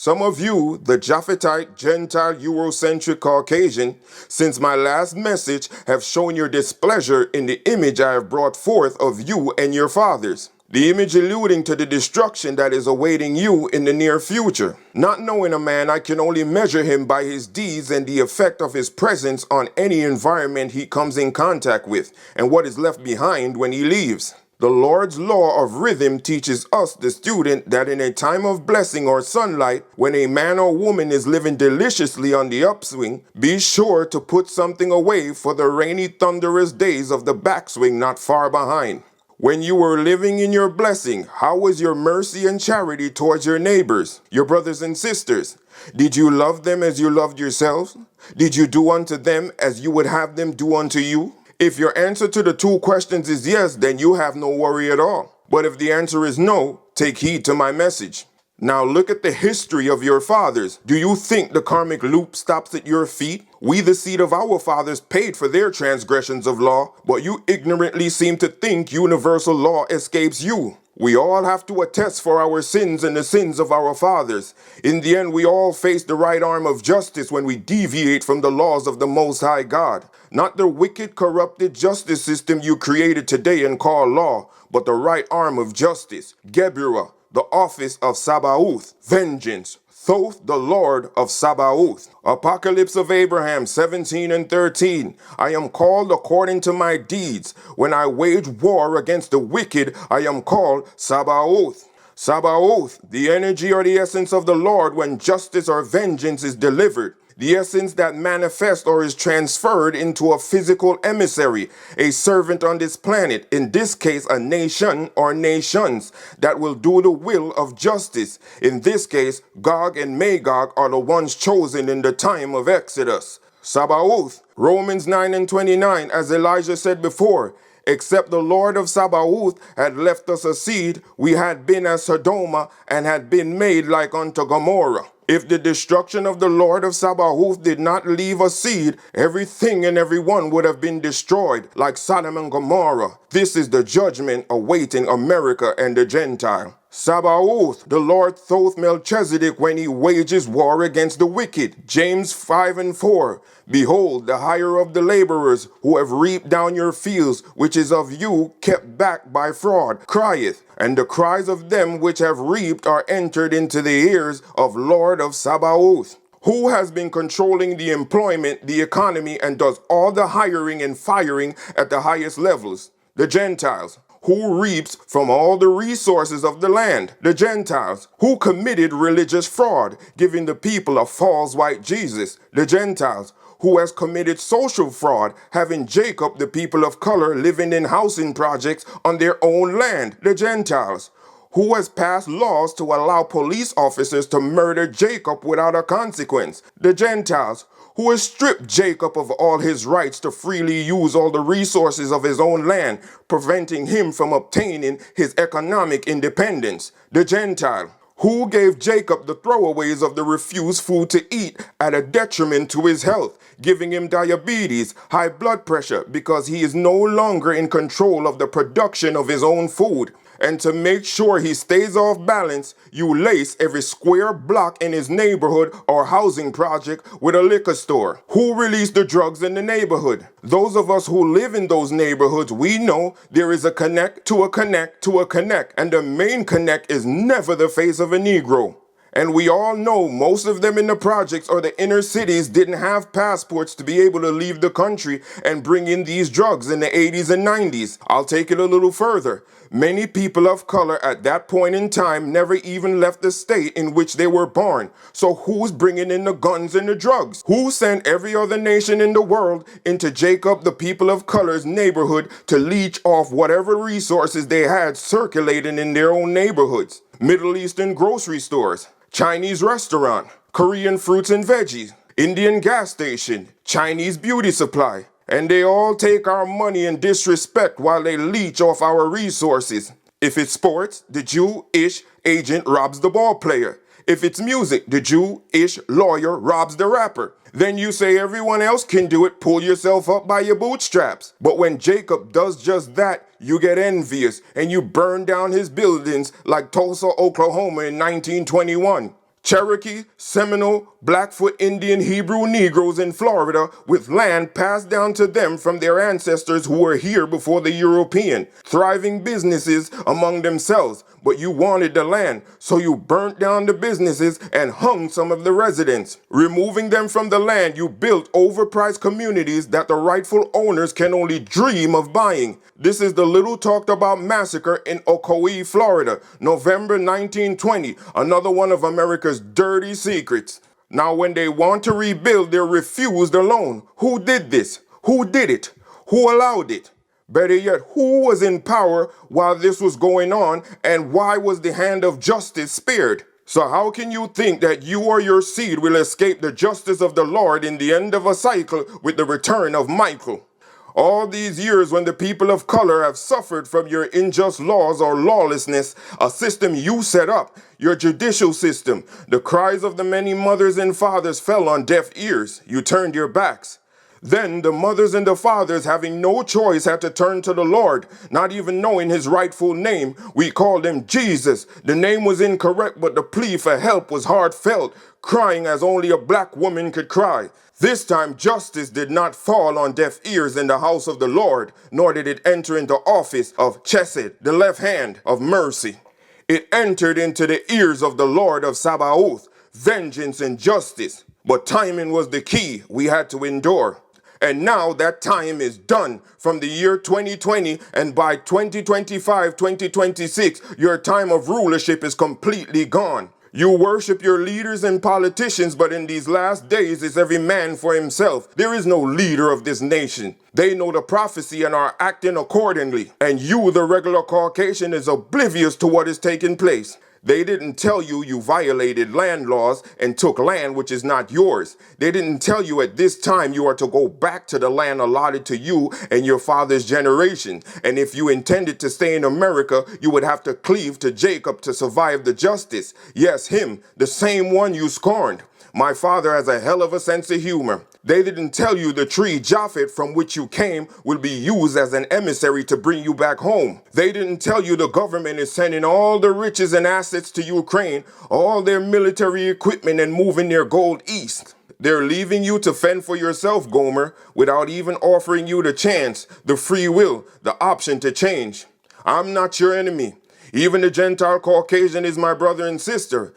Some of you, the Japhetite, Gentile, Eurocentric Caucasian, since my last message have shown your displeasure in the image I have brought forth of you and your fathers. The image alluding to the destruction that is awaiting you in the near future. Not knowing a man, I can only measure him by his deeds and the effect of his presence on any environment he comes in contact with, and what is left behind when he leaves. The Lord's law of rhythm teaches us, the student, that in a time of blessing or sunlight, when a man or woman is living deliciously on the upswing, be sure to put something away for the rainy, thunderous days of the backswing not far behind. When you were living in your blessing, how was your mercy and charity towards your neighbors, your brothers and sisters? Did you love them as you loved yourselves? Did you do unto them as you would have them do unto you? If your answer to the two questions is yes, then you have no worry at all. But if the answer is no, take heed to my message. Now look at the history of your fathers. Do you think the karmic loop stops at your feet? We, the seed of our fathers, paid for their transgressions of law, but you ignorantly seem to think universal law escapes you. We all have to attest for our sins and the sins of our fathers. In the end, we all face the right arm of justice when we deviate from the laws of the Most High God. Not the wicked, corrupted justice system you created today and call law, but the right arm of justice, Geburah, the office of Sabaoth, vengeance, Thoth, the Lord of Sabaoth. Apocalypse of Abraham 17 and 13. I am called according to my deeds. When I wage war against the wicked, I am called Sabaoth. Sabaoth, the energy or the essence of the Lord when justice or vengeance is delivered. The essence that manifests or is transferred into a physical emissary, a servant on this planet, in this case a nation or nations, that will do the will of justice. In this case, Gog and Magog are the ones chosen in the time of Exodus. Sabaoth, Romans 9 and 29, as Elijah said before, except the Lord of Sabaoth had left us a seed, we had been as Sodoma and had been made like unto Gomorrah. If the destruction of the Lord of Sabaoth did not leave a seed, everything and everyone would have been destroyed, like Sodom and Gomorrah. This is the judgment awaiting America and the Gentile. Sabaoth, the Lord Thoth Melchizedek when he wages war against the wicked. James 5 and 4. Behold, the hire of the laborers who have reaped down your fields, which is of you kept back by fraud, crieth, and the cries of them which have reaped are entered into the ears of Lord of Sabaoth. Who has been controlling the employment, the economy, and does all the hiring and firing at the highest levels? The Gentiles. Who reaps from all the resources of the land? The Gentiles. Who committed religious fraud, giving the people a false white Jesus? The Gentiles. Who has committed social fraud, having Jacob, the people of color, living in housing projects on their own land? The Gentiles. Who has passed laws to allow police officers to murder Jacob without a consequence? The Gentiles. Who has stripped Jacob of all his rights to freely use all the resources of his own land, preventing him from obtaining his economic independence? The Gentile. Who gave Jacob the throwaways of the refused food to eat at a detriment to his health, giving him diabetes, high blood pressure, because he is no longer in control of the production of his own food? And to make sure he stays off balance, you lace every square block in his neighborhood or housing project with a liquor store. Who released the drugs in the neighborhood? Those of us who live in those neighborhoods, we know there is a connect to a connect to a connect, and the main connect is never the face of a Negro. And we all know most of them in the projects or the inner cities didn't have passports to be able to leave the country and bring in these drugs in the 80s and 90s. I'll take it a little further. Many people of color at that point in time never even left the state in which they were born. So who's bringing in the guns and the drugs? Who sent every other nation in the world into Jacob, the people of color's neighborhood, to leech off whatever resources they had circulating in their own neighborhoods? Middle Eastern grocery stores, Chinese restaurant, Korean fruits and veggies, Indian gas station, Chinese beauty supply. And they all take our money and disrespect while they leech off our resources. If it's sports, the Jew-ish agent robs the ball player. If it's music, the Jew-ish lawyer robs the rapper. Then you say everyone else can do it, pull yourself up by your bootstraps. But when Jacob does just that, you get envious and you burn down his buildings like Tulsa, Oklahoma in 1921. Cherokee, Seminole, Blackfoot Indian, Hebrew Negroes in Florida with land passed down to them from their ancestors who were here before the European, thriving businesses among themselves. But you wanted the land, so you burnt down the businesses and hung some of the residents. Removing them from the land, you built overpriced communities that the rightful owners can only dream of buying. This is the little talked about massacre in Ocoee, Florida, November 1920, another one of America's dirty secrets. Now when they want to rebuild, they're refused a loan. Who did this? Who did it? Who allowed it? Better yet, who was in power while this was going on, and why was the hand of justice spared? So how can you think that you or your seed will escape the justice of the Lord in the end of a cycle with the return of Michael? All these years when the people of color have suffered from your unjust laws or lawlessness, a system you set up, your judicial system, the cries of the many mothers and fathers fell on deaf ears. You turned your backs. Then the mothers and the fathers, having no choice, had to turn to the Lord, not even knowing his rightful name. We called him Jesus. The name was incorrect, but the plea for help was heartfelt, crying as only a black woman could cry. This time justice did not fall on deaf ears in the house of the Lord, nor did it enter into office of Chesed, the left hand of mercy. It entered into the ears of the Lord of Sabaoth, vengeance and justice. But timing was the key we had to endure. And now that time is done from the year 2020, and by 2025, 2026, your time of rulership is completely gone. You worship your leaders and politicians, but in these last days is every man for himself. There is no leader of this nation. They know the prophecy and are acting accordingly. And you, the regular Caucasian, is oblivious to what is taking place. They didn't tell you you violated land laws and took land which is not yours. They didn't tell you at this time you are to go back to the land allotted to you and your father's generation. And if you intended to stay in America, you would have to cleave to Jacob to survive the justice. Yes, him, the same one you scorned. My father has a hell of a sense of humor. They didn't tell you the tree Japhet from which you came will be used as an emissary to bring you back home. They didn't tell you the government is sending all the riches and assets to Ukraine, all their military equipment, and moving their gold east. They're leaving you to fend for yourself, Gomer, without even offering you the chance, the free will, the option to change. I'm not your enemy. Even the Gentile Caucasian is my brother and sister.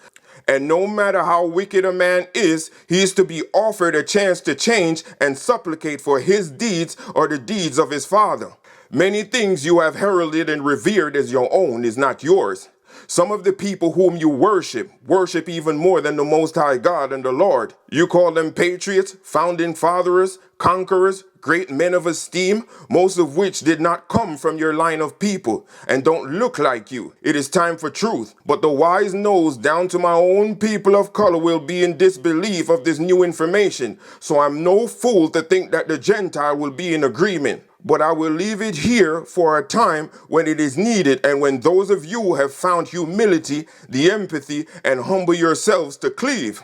And no matter how wicked a man is, he is to be offered a chance to change and supplicate for his deeds or the deeds of his father. Many things you have heralded and revered as your own is not yours. Some of the people whom you worship even more than the Most High God and the Lord. You call them patriots, founding fathers, conquerors, great men of esteem, most of which did not come from your line of people and don't look like you. It is time for truth. But the wise knows down to my own people of color will be in disbelief of this new information. So I'm no fool to think that the Gentile will be in agreement. But I will leave it here for a time when it is needed and when those of you have found humility, the empathy, and humble yourselves to cleave.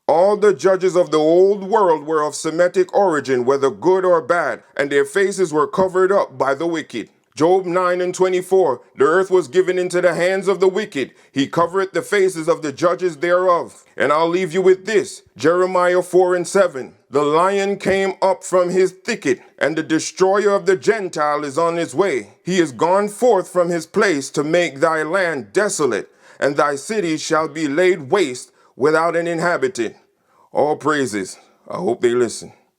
All the judges of the old world were of Semitic origin, whether good or bad, and their faces were covered up by the wicked. Job 9:24, the earth was given into the hands of the wicked. He covereth the faces of the judges thereof. And I'll leave you with this, Jeremiah 4:7. The lion came up from his thicket, and the destroyer of the Gentile is on his way. He is gone forth from his place to make thy land desolate, and thy cities shall be laid waste without an inhabitant. All praises. I hope they listen.